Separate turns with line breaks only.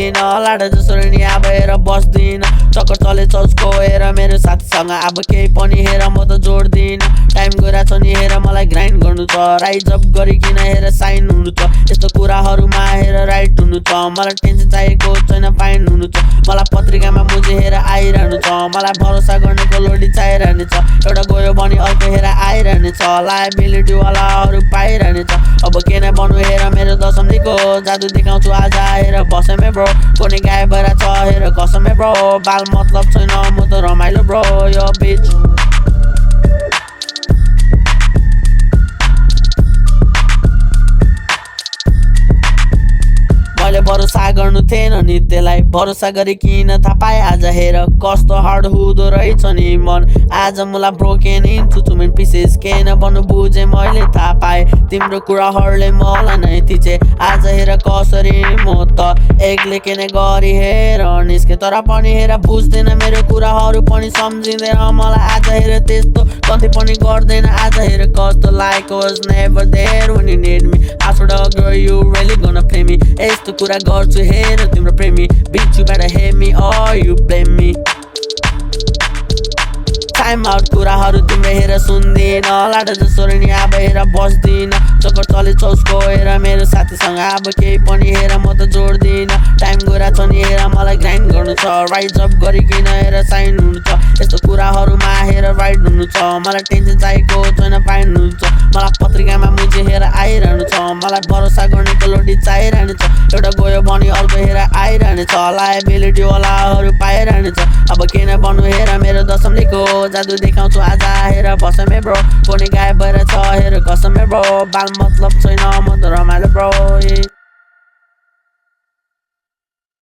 सुन्दिन लाडा जसरी नि अब हेर बस्दिन चक्कर चलेछ उसको हेर मेरो साथीसँग अब केही पनि हेर म त जोड्दिन टाइम गइरहेछ नि हेर मलाई ग्राइन्ड गर्नु छ राइज अप गरिकन हेर साइन हुनु छ यस्तो कुराहरूमा हेर राइट हुनु छ मलाई टेन्सन चाहिएको छैन फाइन हुनु छ मलाई पत्रिकामा मुझे हेर आइरहनु छ मलाई भरोसा गर्नेको लोडी चाहिरहने छ एउटा गयो भने अर्को हेर आइरहने छ लायबिलिटी वालाहरू पाइरहने छ अब के नै भन्नु हेर मेरो दशमीको जादु देखाउँछु आज हेर बसमे ब्रो कोनी गायब भएर छ हेर कसमे ब्रो बाल मतलब छैन म त रमाइलो ब्रो यो बिच मैले भरोसा गर्नु थिएन नि त्यसलाई भरोसा गरी किन थाहा पाएँ आज हेर कस्तो हार्ड हुँदो रहेछ नि मन आज मलाई broken into too many pieces के न भन्नु बुझेँ मैले थाहा पाएँ तिम्रो कुराहरूले मलाई नै थिचे आज हेर कसरी म त एक्लै के नै गरी हेर निस्के तर पनि हेर बुझ्दैन मेरो कुराहरू पनि सम्झिँदैन मलाई आज हेर त्यस्तो कति पनि गर्दैन आज हेर कस्तो like was never there when you need me I swear to girl you really gonna play me यस्तो कुरा गर्छु हेर तिम्रो प्रेमी bitch you better hate me or you blame me time out कुराहरू तिम्रो हेर सुन्दिन लाडा जसरी नि अब हेर बस्दिन चक्कर चलेछ उसको हेर मेरो साथीसँग अब केही पनि हेर म त जोड्दिन टाइम गइरहेछ नि हेर मलाई ग्राइन्ड गर्नु छ राइज अप गरिकन हेर साइन हुनु छ यस्तो कुराहरूमा हेर राइट हुनु छ मलाई टेन्सन चाहिएको छैन फाइन हुनु छ मलाई पत्रिकामा मुझे हेर आइरहनु छ मलाई भरोसा गर्नेको लोडी चाहिरहने छ एउटा गयो भने अर्को हेर आइरहने छ लायबिलिटी वालाहरू पाइरहने छ अब के नै भन्नु हेर मेरो दशमीको जादु देखाउँछु आज हेर बसमे ब्रो कोनी गायब भएर छ हेर कसमे ब्रो बाल मतलब छैन म त रमाइलो ब्रो